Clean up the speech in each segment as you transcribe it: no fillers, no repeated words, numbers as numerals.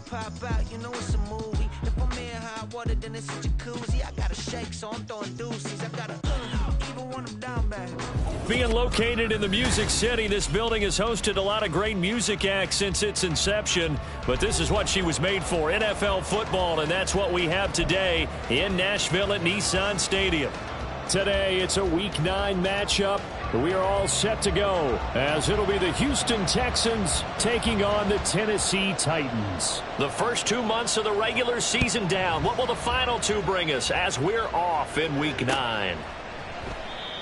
pop out, you know it's a movie. If I'm in hot water, then it's a jacuzzi. I gotta shake, so I'm throwing deuces. I gotta even when I'm down bad. Being located in the Music City, this building has hosted a lot of great music acts since its inception. But this is what she was made for, NFL football, and that's what we have today in Nashville at Nissan Stadium. Today, it's a Week 9 matchup. We are all set to go, as it'll be the Houston Texans taking on the Tennessee Titans. The first 2 months of the regular season down. What will the final 2 bring us as we're off in Week 9?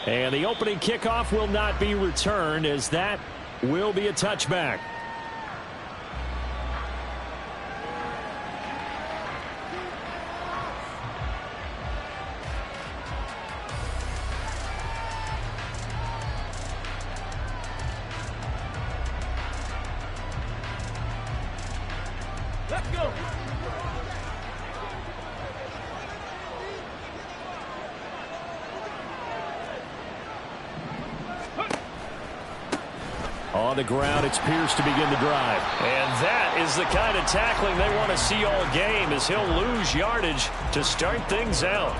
And the opening kickoff will not be returned, as that will be a touchback. Let's go. On the ground, it's Pierce to begin the drive. And that is the kind of tackling they want to see all game, as he'll lose yardage to start things out.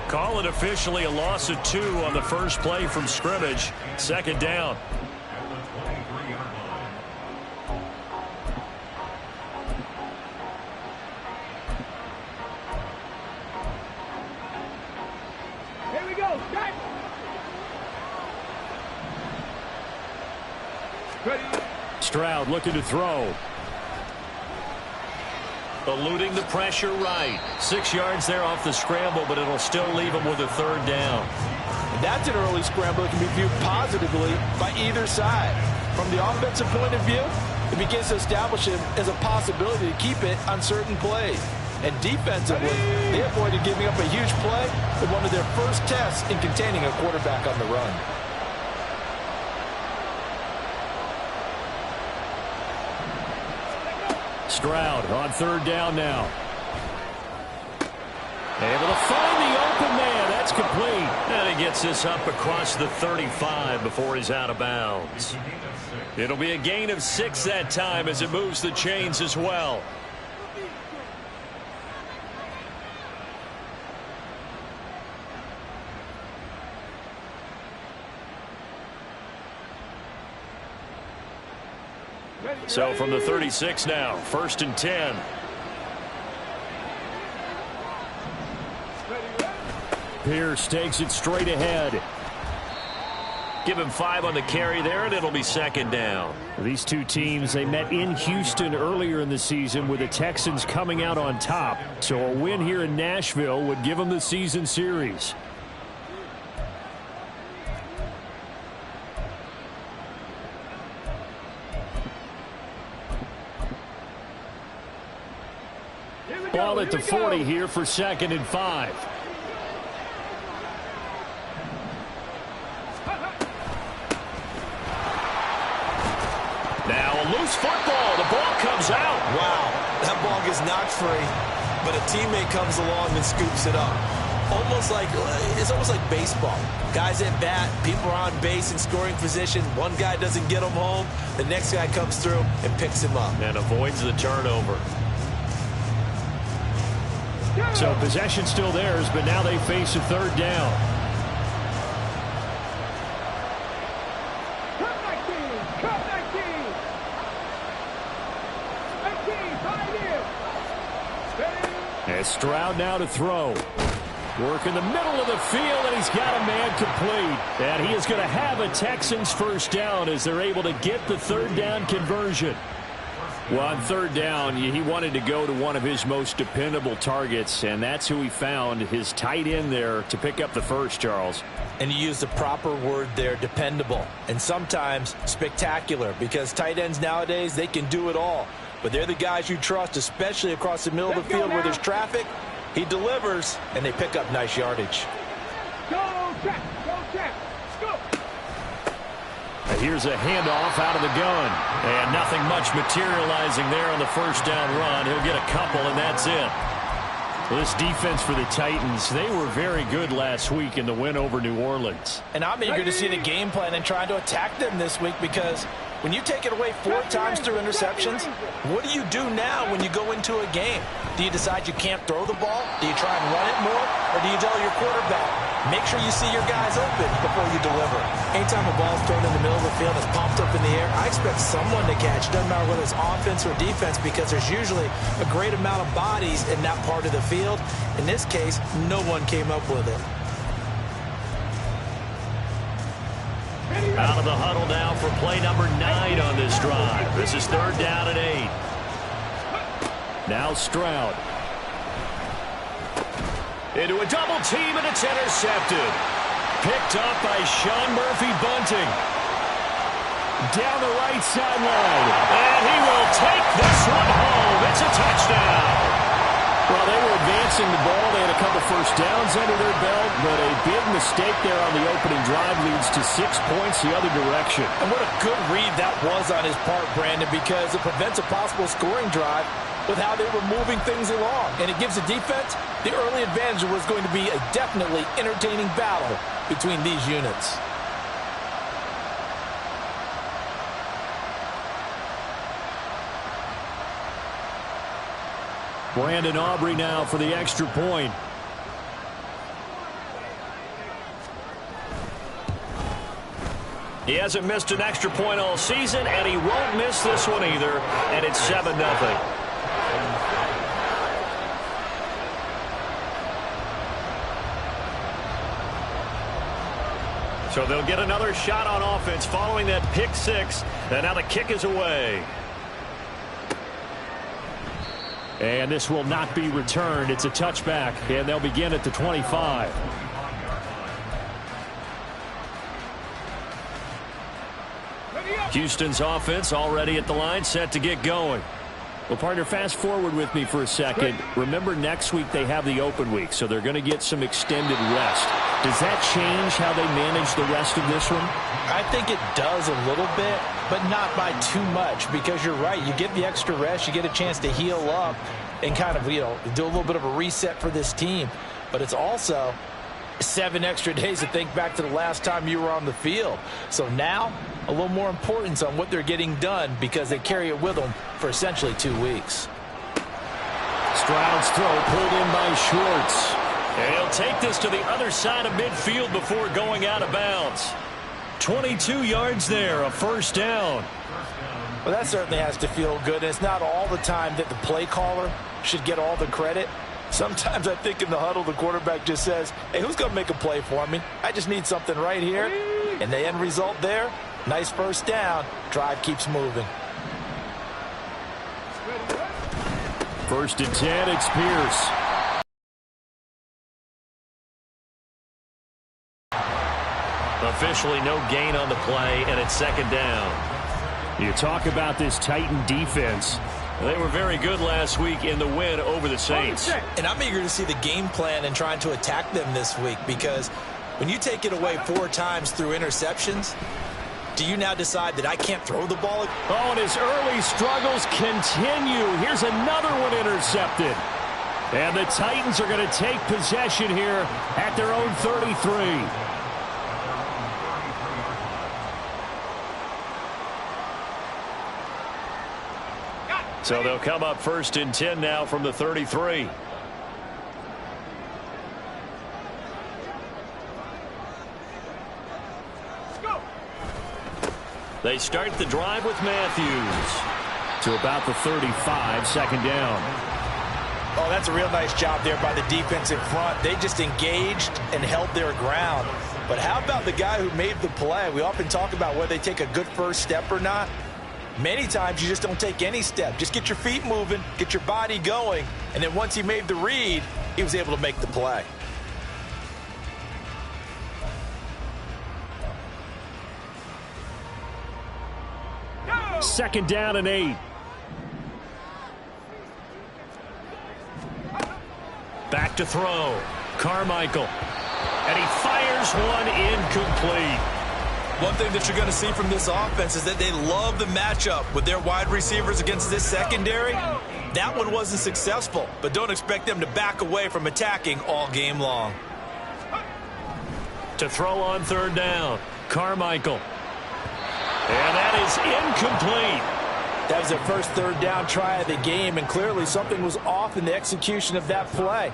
Call it officially a loss of 2 on the first play from scrimmage. Second down. Here we go. Strike. Ready. Stroud looking to throw. Eluding the pressure right. 6 yards there off the scramble, but it'll still leave him with a third down. That's an early scramble that can be viewed positively by either side. From the offensive point of view, it begins to establish him as a possibility to keep it on certain plays. And defensively, they avoided giving up a huge play in one of their first tests in containing a quarterback on the run. Stroud on third down now. Able to find the open man. That's complete. And he gets this up across the 35 before he's out of bounds. It'll be a gain of 6 that time as it moves the chains as well. So from the 36 now, 1st and 10. Pierce takes it straight ahead. Give him 5 on the carry there, and it'll be second down. These two teams, they met in Houston earlier in the season with the Texans coming out on top. So a win here in Nashville would give them the season series. Ball at the 40 here for 2nd and 5. Now a loose football. The ball comes out. Wow, that ball gets knocked free, but a teammate comes along and scoops it up. It's almost like baseball. Guys at bat, people are on base in scoring position. One guy doesn't get him home. The next guy comes through and picks him up. And avoids the turnover. So possession still theirs, but now they face a third down. Cut 19. Cut 19. 19. 5 years. Ready. And Stroud now to throw. Work in the middle of the field, and he's got a man complete. And he is going to have a Texans first down as they're able to get the third down conversion. Well, on third down, he wanted to go to one of his most dependable targets, and that's who he found, his tight end there, to pick up the first, Charles. And you use the proper word there, dependable, and sometimes spectacular, because tight ends nowadays, they can do it all. But they're the guys you trust, especially across the middle of the field where there's traffic. He delivers, and they pick up nice yardage. Go, check. Go, check. Go. Here's a handoff out of the gun. And nothing much materializing there on the first down run. He'll get a couple, and that's it. Well, this defense for the Titans, they were very good last week in the win over New Orleans. And I'm eager to see the game plan and trying to attack them this week, because When you take it away 4 times through interceptions, what do you do now when you go into a game? Do you decide you can't throw the ball? Do you try and run it more? Or do you tell your quarterback, make sure you see your guys open before you deliver? Anytime a ball's thrown in the middle of the field and it's popped up in the air, I expect someone to catch. It doesn't matter whether it's offense or defense, because there's usually a great amount of bodies in that part of the field. In this case, no one came up with it. Out of the huddle now for play number 9 on this drive. This is 3rd down and 8. Now Stroud. Into a double team, and it's intercepted. Picked up by Sean Murphy-Bunting. Down the right sideline. And he will take this one home. It's a touchdown. Well, they were advancing the ball. They had a couple first downs under their belt, but a big mistake there on the opening drive leads to 6 points the other direction. And what a good read that was on his part, Brandon, because it prevents a possible scoring drive with how they were moving things along. And it gives the defense the early advantage. Was going to be a definitely entertaining battle between these units. Brandon Aubrey now for the extra point. He hasn't missed an extra point all season, and he won't miss this one either, and it's 7-0. So they'll get another shot on offense following that pick 6, and now the kick is away. And this will not be returned. It's a touchback, and they'll begin at the 25. Houston's offense already at the line, set to get going. Well, partner, fast forward with me for a second. Remember, next week they have the open week, so they're going to get some extended rest. Does that change how they manage the rest of this one? I think it does a little bit, but not by too much, because you're right. You get the extra rest. You get a chance to heal up and kind of, do a little bit of a reset for this team. But it's also 7 extra days to think back to the last time you were on the field. So now, a little more importance on what they're getting done, because they carry it with them for essentially 2 weeks. Stroud's throw pulled in by Schwartz. And he'll take this to the other side of midfield before going out of bounds. 22 yards there, a first down. Well, that certainly has to feel good. And it's not all the time that the play caller should get all the credit. Sometimes I think in the huddle, the quarterback just says, hey, who's going to make a play for me? I just need something right here. And the end result there, nice first down. Drive keeps moving. 1st and 10, it's Pierce. Officially no gain on the play, and it's 2nd down. You talk about this Titan defense. They were very good last week in the win over the Saints. And I'm eager to see the game plan and trying to attack them this week, because when you take it away 4 times through interceptions, do you now decide that I can't throw the ball? Oh, and his early struggles continue. Here's another one intercepted. And the Titans are going to take possession here at their own 33. So they'll come up 1st and 10 now from the 33. They start the drive with Matthews to about the 35, 2nd down. Oh, that's a real nice job there by the defense in front. They just engaged and held their ground. But how about the guy who made the play? We often talk about whether they take a good first step or not. Many times you just don't take any step. Just get your feet moving, get your body going, and then once he made the read, he was able to make the play. Second down and 8. Back to throw. Carmichael. And he fires one incomplete. One thing that you're going to see from this offense is that they love the matchup with their wide receivers against this secondary. That one wasn't successful, but don't expect them to back away from attacking all game long. To throw on 3rd down, Carmichael. And that is incomplete. That was their first third down try of the game, and clearly something was off in the execution of that play.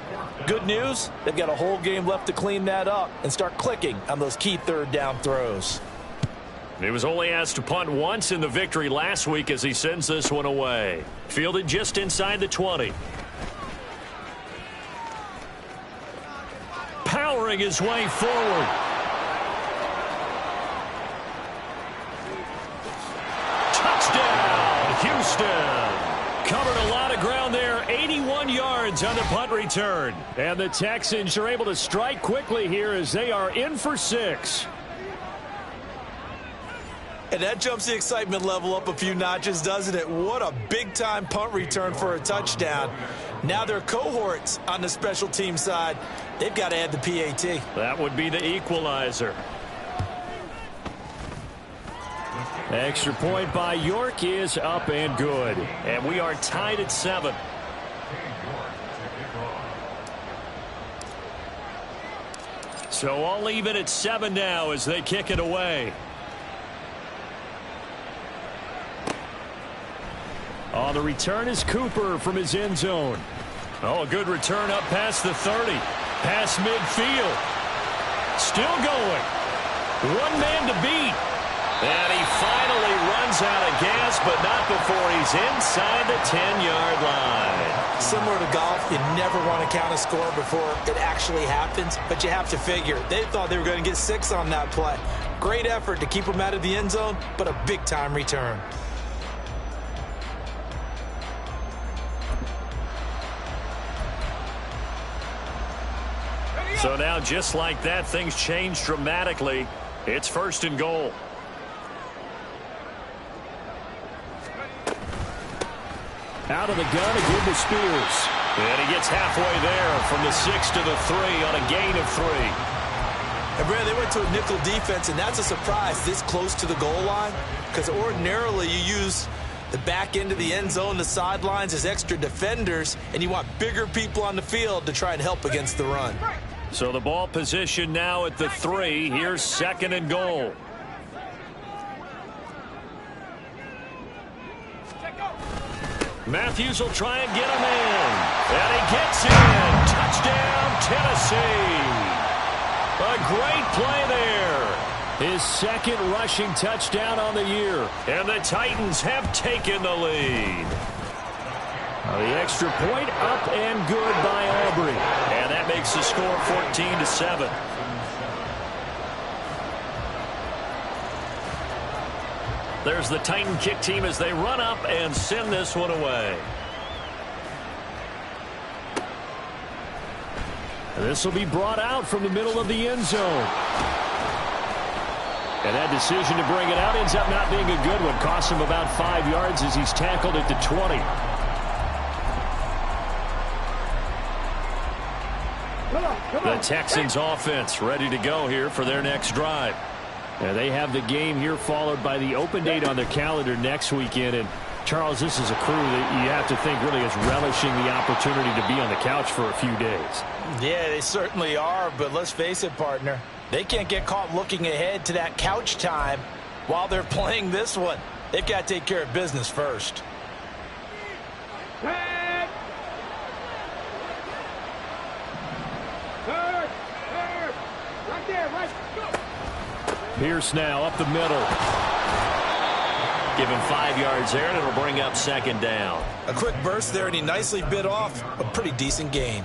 Good news, they've got a whole game left to clean that up and start clicking on those key third down throws. He was only asked to punt once in the victory last week as he sends this one away. Fielded just inside the 20. Powering his way forward. Touchdown, Houston. Covered a lot of ground there. 81 yards on the punt return. And the Texans are able to strike quickly here as they are in for 6. And that jumps the excitement level up a few notches, doesn't it? What a big-time punt return for a touchdown. Now their cohorts on the special team side, they've got to add the PAT. That would be the equalizer. Extra point by York is up and good. And we are tied at 7. So all even at 7 now as they kick it away. On the return is Cooper from his end zone. Oh, a good return up past the 30. Past midfield. Still going. One man to beat. And he finally runs out of gas, but not before he's inside the 10-yard line. Similar to golf, you never want to count a score before it actually happens, but you have to figure. They thought they were going to get 6 on that play. Great effort to keep them out of the end zone, but a big-time return. So now, just like that, things change dramatically. It's 1st and goal. Out of the gun again to Spears. And he gets halfway there from the 6 to the 3 on a gain of 3. And Brad, they went to a nickel defense, and that's a surprise this close to the goal line, because ordinarily you use the back end of the end zone, the sidelines as extra defenders, and you want bigger people on the field to try and help against the run. So the ball position now at the 3. Here's 2nd and goal. Matthews will try and get him in. And he gets in. Touchdown, Tennessee. A great play there. His 2nd rushing touchdown on the year. And the Titans have taken the lead. The extra point up and good by Aubrey. And that makes the score 14-7. There's the Titan kick team as they run up and send this one away. This will be brought out from the middle of the end zone. And that decision to bring it out ends up not being a good one. Costs him about 5 yards as he's tackled at the 20. The Texans offense ready to go here for their next drive. And they have the game here followed by the open date on their calendar next weekend. And Charles, this is a crew that you have to think really is relishing the opportunity to be on the couch for a few days. Yeah, they certainly are, but let's face it, partner. They can't get caught looking ahead to that couch time while they're playing this one. They've got to take care of business first. Right there, right. Go. Pierce now up the middle. Give him 5 yards there, and it'll bring up 2nd down. A quick burst there, and he nicely bit off a pretty decent gain.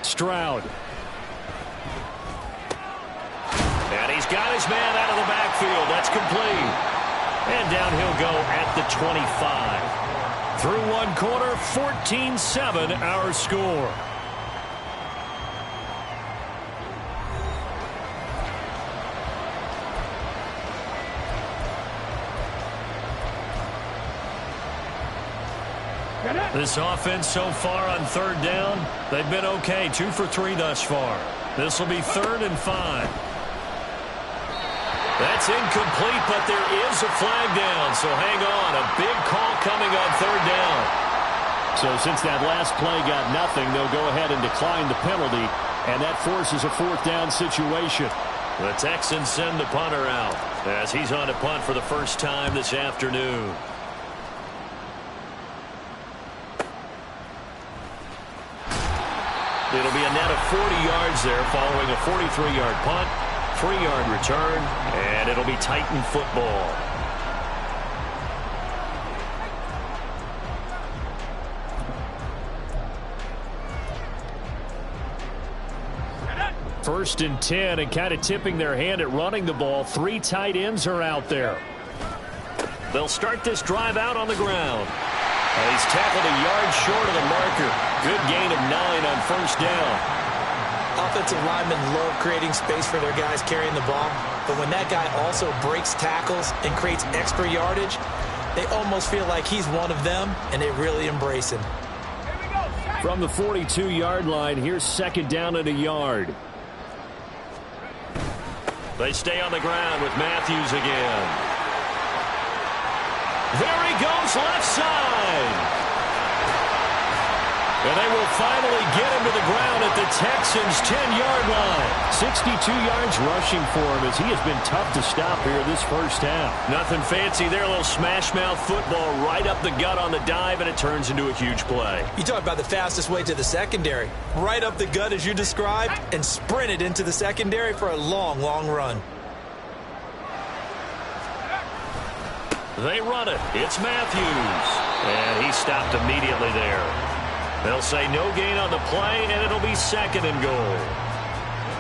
Stroud. And he's got his man out of the backfield. That's complete. And down he'll go at the 25. Through one quarter, 14-7 our score. This offense so far on 3rd down, they've been okay. 2 for 3 thus far. This will be 3rd and 5. That's incomplete, but there is a flag down, so hang on. A big call coming on third down. So since that last play got nothing, they'll go ahead and decline the penalty, and that forces a fourth down situation. The Texans send the punter out as he's on to punt for the first time this afternoon. It'll be a net of 40 yards there following a 43-yard punt, 3-yard return, and it'll be Titan football. First and 10, and kind of tipping their hand at running the ball. 3 tight ends are out there. They'll start this drive out on the ground. He's tackled a yard short of the marker. Good gain of 9 on first down. Offensive linemen love creating space for their guys carrying the ball, but when that guy also breaks tackles and creates extra yardage, they almost feel like he's one of them, and they really embrace him. From the 42-yard line, here's second down and a yard. They stay on the ground with Matthews again. There he goes, left side. And they will finally get him to the ground at the Texans' 10-yard line. 62 yards rushing for him as he has been tough to stop here this first half. Nothing fancy there, a little smash-mouth football right up the gut on the dive, and it turns into a huge play. You talk about the fastest way to the secondary. Right up the gut as you described and sprinted into the secondary for a long, long run. They run it. It's Matthews. And he stopped immediately there. They'll say no gain on the play, and it'll be second and goal.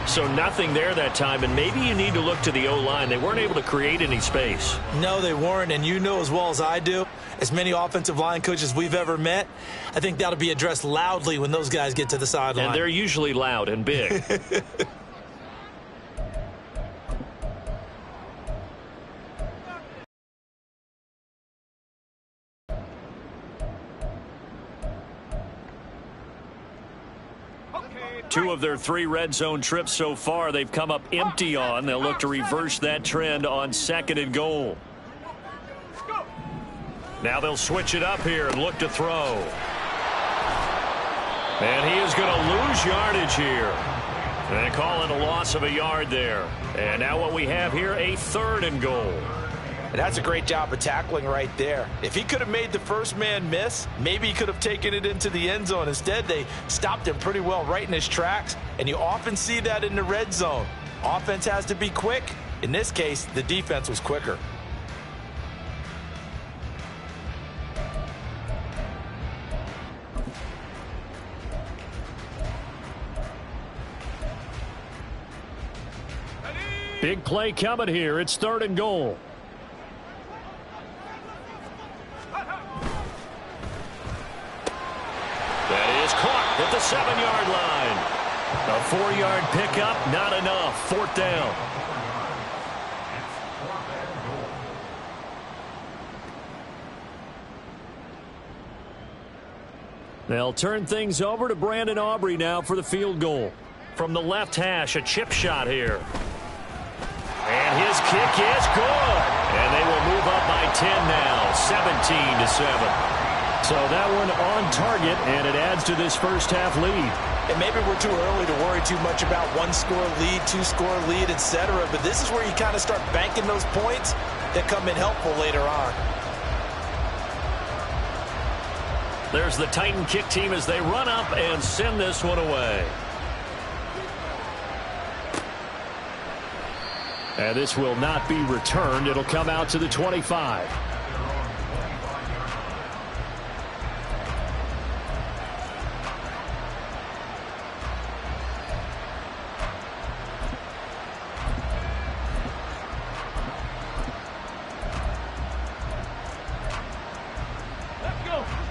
So nothing there that time, and maybe you need to look to the O-line. They weren't able to create any space. No, they weren't, and you know as well as I do, as many offensive line coaches we've ever met, I think that'll be addressed loudly when those guys get to the sideline. And they're usually loud and big. Two of their 3 red zone trips so far, they've come up empty on. They'll look to reverse that trend on second and goal. Now they'll switch it up here and look to throw. And he is going to lose yardage here. And call it a loss of a yard there. And now what we have here, a third and goal. And that's a great job of tackling right there. If he could have made the first man miss, maybe he could have taken it into the end zone. Instead, they stopped him pretty well right in his tracks, and you often see that in the red zone. Offense has to be quick. In this case, the defense was quicker. Big play coming here. It's third and goal. That is caught at the 7-yard line. A 4-yard pickup, not enough. Fourth down. They'll turn things over to Brandon Aubrey now for the field goal. From the left hash, a chip shot here. And his kick is good. And they will move up by 10 now, 17-7. So that one on target, and it adds to this first half lead. And maybe we're too early to worry too much about 1-score lead, 2-score lead, etc. But this is where you kind of start banking those points that come in helpful later on. There's the Titan kick team as they run up and send this one away. And this will not be returned. It'll come out to the 25.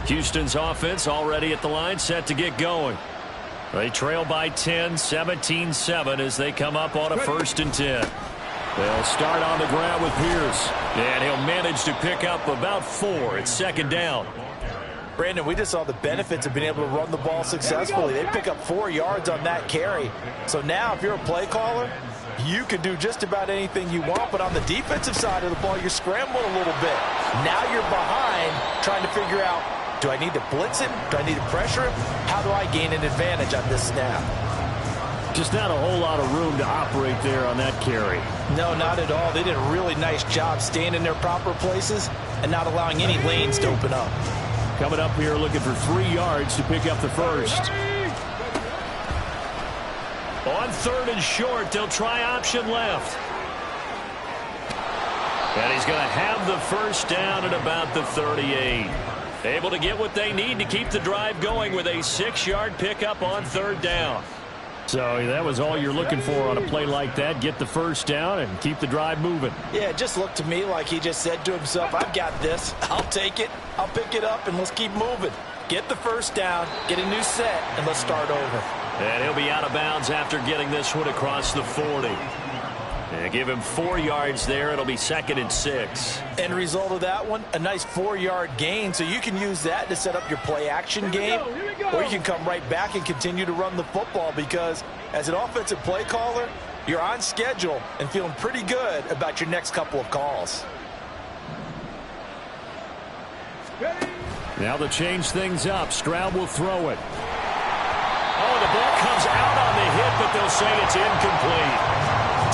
Houston's offense already at the line, set to get going. They trail by 10, 17-7 as they come up on a 1st and 10. They'll start on the ground with Pierce, and he'll manage to pick up about 4. It's second down. Brandon, we just saw the benefits of being able to run the ball successfully. They pick up 4 yards on that carry. So now if you're a play caller, You can do just about anything you want, but on the defensive side of the ball, you're scrambling a little bit. Now you're behind trying to figure out, do I need to blitz him? Do I need to pressure him? How do I gain an advantage on this snap? Just not a whole lot of room to operate there on that carry. No, not at all. They did a really nice job staying in their proper places and not allowing any lanes to open up. Coming up here looking for 3 yards to pick up the first. On 3rd and short, they'll try option left. And he's going to have the first down at about the 38. Able to get what they need to keep the drive going with a 6-yard pickup on 3rd down. So that was all you're looking for on a play like that. Get the first down and keep the drive moving. Yeah, it just looked to me like he just said to himself, I've got this. I'll take it. I'll pick it up, and let's keep moving. Get the first down, get a new set, and let's start over. And he'll be out of bounds after getting this one across the 40. And give him 4 yards there. It'll be 2nd and 6. End result of that one, a nice 4-yard gain. So you can use that to set up your play-action game. Or you can come right back and continue to run the football because as an offensive play caller, you're on schedule and feeling pretty good about your next couple of calls. Now to change things up, Stroud will throw it. Oh, the ball comes out on the hit, but they'll say it's incomplete.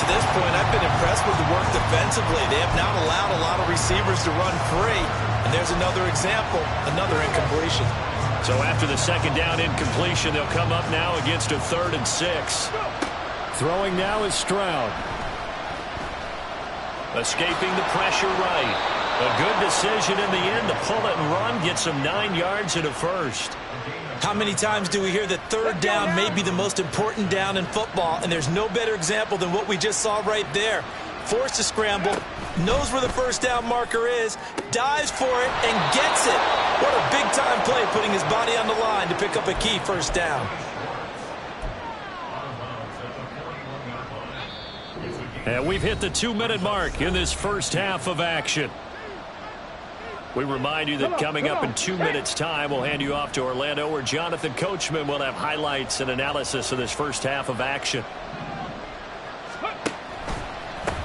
To this point, I've been impressed with the work defensively. They have not allowed a lot of receivers to run free. And there's another example, another incompletion. So after the 2nd down incompletion, they'll come up now against a 3rd and 6. Throwing now is Stroud. Escaping the pressure right. A good decision in the end to pull it and run, get some 9 yards and a first. How many times do we hear that 3rd down may be the most important down in football, and there's no better example than what we just saw right there. Forced to scramble, knows where the first down marker is, dives for it, and gets it. What a big-time play, putting his body on the line to pick up a key first down. And we've hit the 2-minute mark in this first half of action. We remind you that coming up in 2 minutes' time, we'll hand you off to Orlando, where Jonathan Coachman will have highlights and analysis of this first half of action.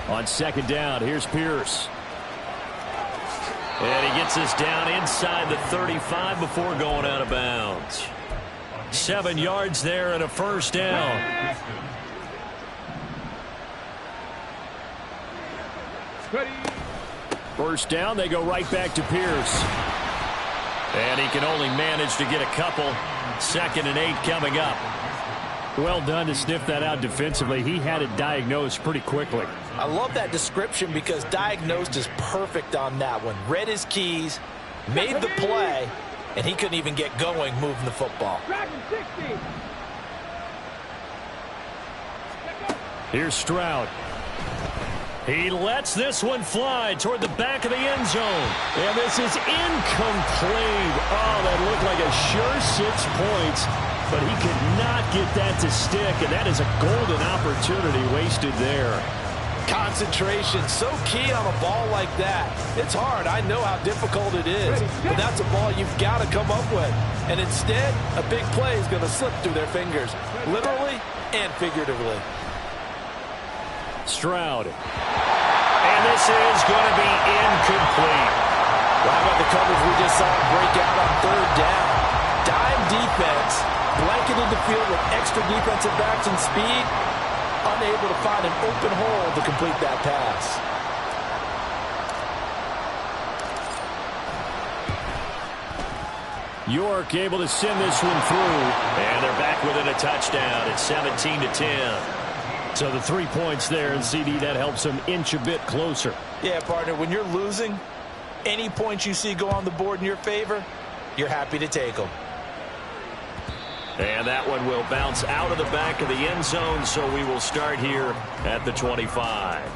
On 2nd down, here's Pierce. And he gets us down inside the 35 before going out of bounds. 7 yards there and a first down. First down, they go right back to Pierce. And he can only manage to get a couple. 2nd and 8 coming up. Well done to sniff that out defensively. He had it diagnosed pretty quickly. I love that description because diagnosed is perfect on that one. Read his keys, made the play, and he couldn't even get going moving the football. Here's Stroud. He lets this one fly toward the back of the end zone. And this is incomplete. Oh, that looked like a sure 6 points. But he could not get that to stick. And that is a golden opportunity wasted there. Concentration, so key on a ball like that. It's hard. I know how difficult it is. But that's a ball you've got to come up with. And instead, a big play is going to slip through their fingers. Literally and figuratively. Stroud. And this is going to be incomplete. Well, how about the coverage we just saw break out on 3rd down? Dime defense, blanketed the field with extra defensive backs and speed, unable to find an open hole to complete that pass. York able to send this one through. And they're back within a touchdown. It's 17-10. So the 3 points there, and CD, that helps them inch a bit closer. Yeah, partner, when you're losing, any points you see go on the board in your favor, you're happy to take them. And that one will bounce out of the back of the end zone, so we will start here at the 25.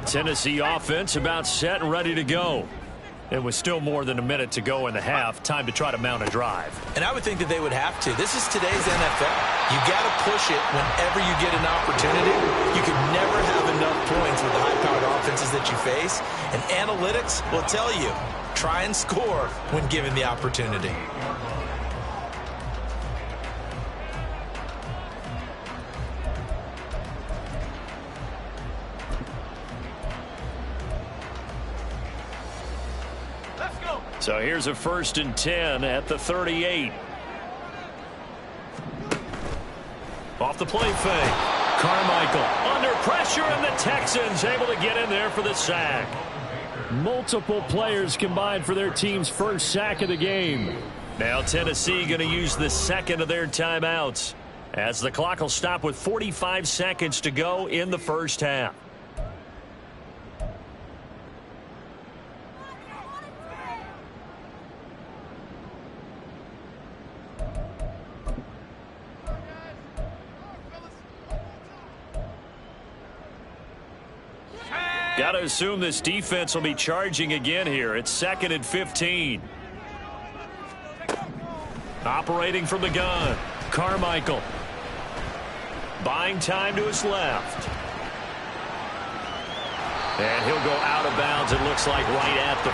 Tennessee offense about set and ready to go. It was still more than a minute to go in the half. Time to try to mount a drive. And I would think that they would have to. This is today's NFL. You got to push it whenever you get an opportunity. You can never have enough points with the high-powered offenses that you face, and analytics will tell you, try and score when given the opportunity. So here's a 1st and 10 at the 38. Off the play fake. Carmichael under pressure, and the Texans able to get in there for the sack. Multiple players combined for their team's first sack of the game. Now Tennessee going to use the second of their timeouts, as the clock will stop with 45 seconds to go in the first half. Got to assume this defense will be charging again here. It's 2nd and 15. Operating from the gun, Carmichael. Buying time to his left. And he'll go out of bounds, it looks like, right at the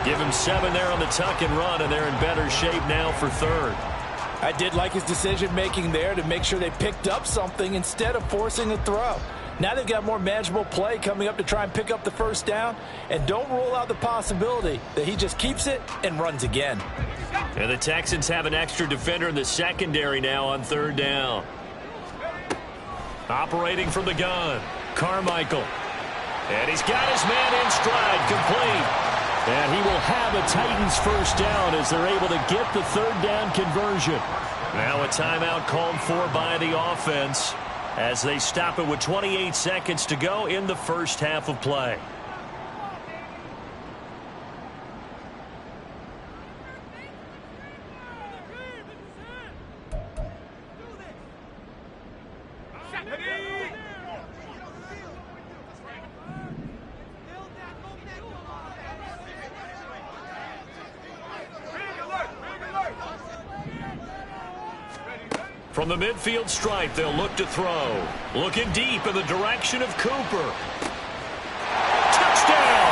40. Give him 7 there on the tuck and run, and they're in better shape now for 3rd. I did like his decision-making there to make sure they picked up something instead of forcing a throw. Now they've got more manageable play coming up to try and pick up the first down, and don't rule out the possibility that he just keeps it and runs again. And the Texans have an extra defender in the secondary now on 3rd down. Operating from the gun, Carmichael. And he's got his man in stride, complete. And he will have a Titans first down as they're able to get the 3rd down conversion. Now a timeout called for by the offense, as they stop it with 28 seconds to go in the first half of play. From the midfield stripe, they'll look to throw. Looking deep in the direction of Cooper. Touchdown!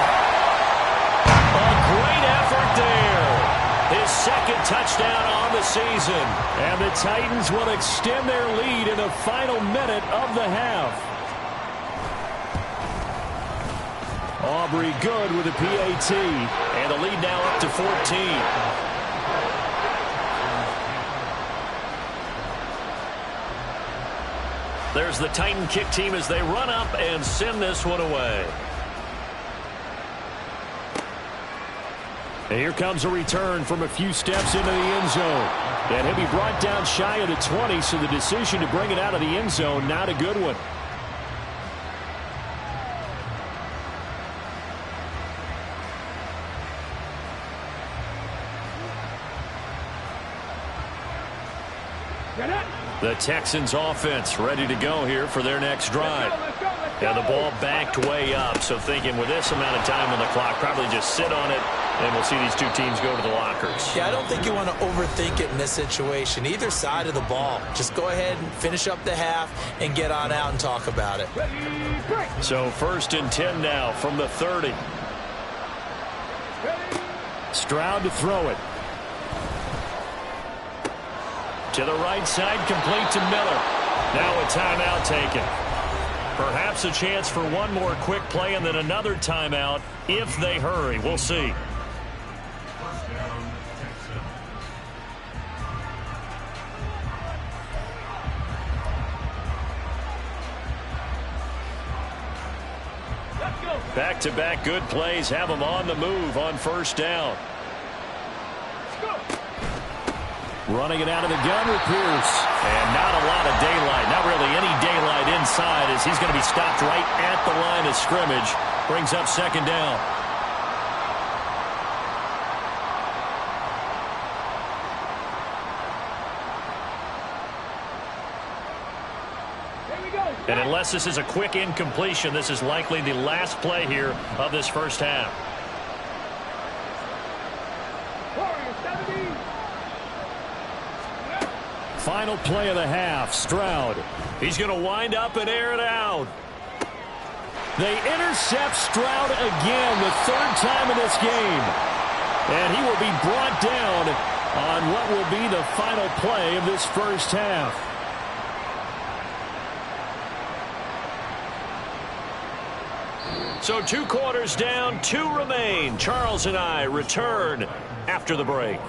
A great effort there. His 2nd touchdown on the season. And the Titans will extend their lead in the final minute of the half. Aubrey good with a PAT. And the lead now up to 14. There's the Titan kick team as they run up and send this one away. And here comes a return from a few steps into the end zone. And he'll be brought down shy of the 20, so the decision to bring it out of the end zone, not a good one. The Texans offense ready to go here for their next drive. And the ball backed way up, so thinking with this amount of time on the clock, probably just sit on it, and we'll see these two teams go to the lockers. Yeah, I don't think you want to overthink it in this situation. Either side of the ball. Just go ahead and finish up the half and get on out and talk about it. So 1st and 10 now from the 30. Stroud to throw it. To the right side, complete to Miller. Now a timeout taken. Perhaps a chance for one more quick play and then another timeout if they hurry. We'll see. Back-to-back good plays have them on the move on 1st down. Running it out of the gun with Pierce. And not a lot of daylight. Not really any daylight inside, as he's going to be stopped right at the line of scrimmage. Brings up 2nd down. And unless this is a quick incompletion, this is likely the last play here of this first half. Final play of the half. Stroud. He's going to wind up and air it out. They intercept Stroud again, the third time in this game. And he will be brought down on what will be the final play of this first half. So 2 quarters down, 2 remain. Charles and I return after the break.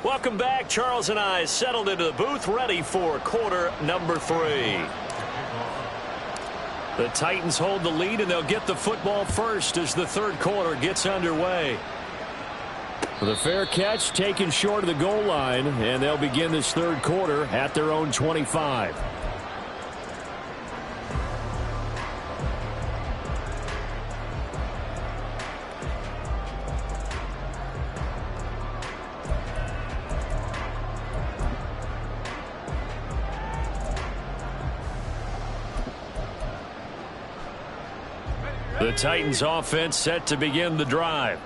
Welcome back. Charles and I settled into the booth, ready for quarter number 3. The Titans hold the lead, and they'll get the football first as the third quarter gets underway. The fair catch taken short of the goal line, and they'll begin this third quarter at their own 25. The Titans offense set to begin the drive.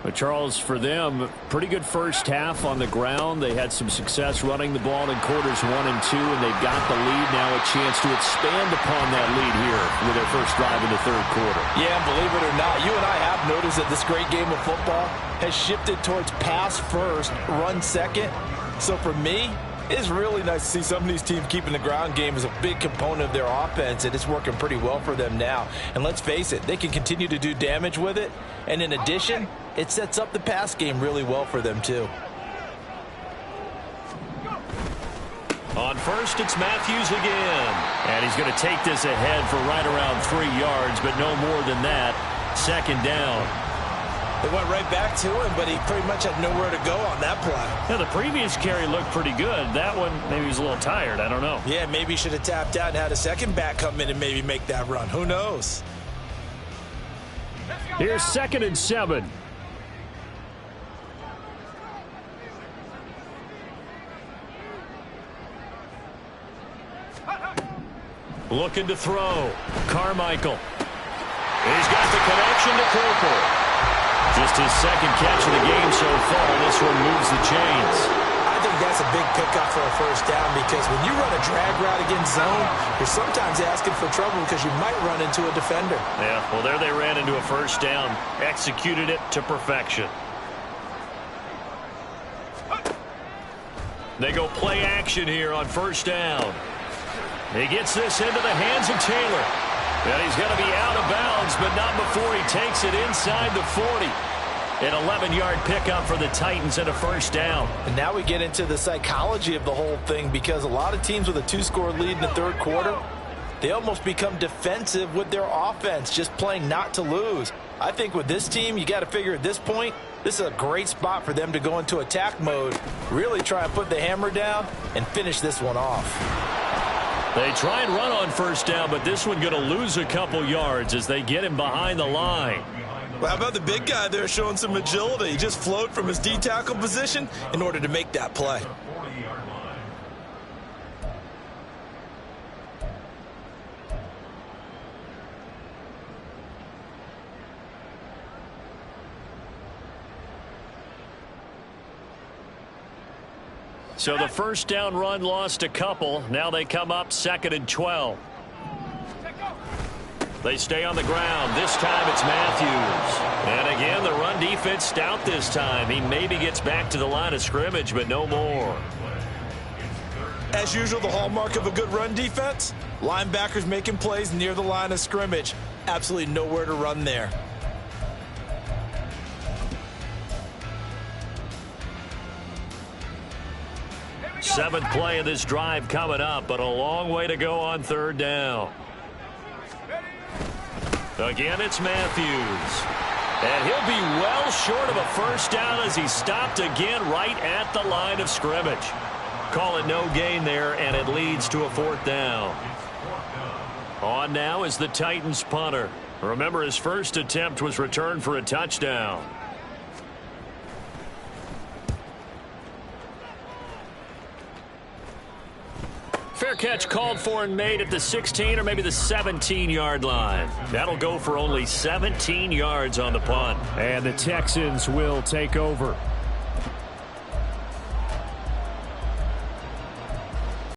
But Charles, for them, pretty good first half on the ground. They had some success running the ball in quarters 1 and 2, and they've got the lead now, a chance to expand upon that lead here with their first drive in the third quarter. Yeah, and believe it or not, you and I have noticed that this great game of football has shifted towards pass first, run second. So for me, it's really nice to see some of these teams keeping the ground game as a big component of their offense, and it's working pretty well for them now. And let's face it, they can continue to do damage with it. And in addition, it sets up the pass game really well for them, too. On first, it's Matthews again. And he's going to take this ahead for right around 3 yards, but no more than that. Second down. They went right back to him, but he pretty much had nowhere to go on that play. Yeah, the previous carry looked pretty good. That one, maybe he was a little tired. I don't know. Yeah, maybe he should have tapped out and had a second back come in and maybe make that run. Who knows? Here's 2nd and 7. Looking to throw. Carmichael. He's got the connection to Cooper. Just his second catch of the game so far. This one moves the chains. I think that's a big pickup for a first down, because when you run a drag route against zone, you're sometimes asking for trouble because you might run into a defender. Yeah, well, there they ran into a first down. Executed it to perfection. They go play action here on first down. He gets this into the hands of Taylor. And he's going to be out of bounds, but not before he takes it inside the 40. An 11-yard pickup for the Titans and a first down. And now we get into the psychology of the whole thing, because a lot of teams with a 2-score lead in the third quarter, they almost become defensive with their offense, just playing not to lose. I think with this team, you got to figure at this point, this is a great spot for them to go into attack mode, really try and put the hammer down and finish this one off. They try and run on first down, but this one going to lose a couple yards as they get him behind the line. Well, how about the big guy there showing some agility? He just flowed from his D-tackle position in order to make that play. So the first down run lost a couple. Now they come up 2nd and 12. They stay on the ground. This time it's Matthews. And again, the run defense stout this time. He maybe gets back to the line of scrimmage, but no more. As usual, the hallmark of a good run defense, linebackers making plays near the line of scrimmage. Absolutely nowhere to run there. Seventh play of this drive coming up, but a long way to go on third down. Again, it's Matthews. And he'll be well short of a first down as he's stopped again right at the line of scrimmage. Call it no gain there, and it leads to a 4th down. On now is the Titans punter. Remember, his first attempt was returned for a touchdown. Fair catch called for and made at the 16 or maybe the 17-yard line. That'll go for only 17 yards on the punt. And the Texans will take over.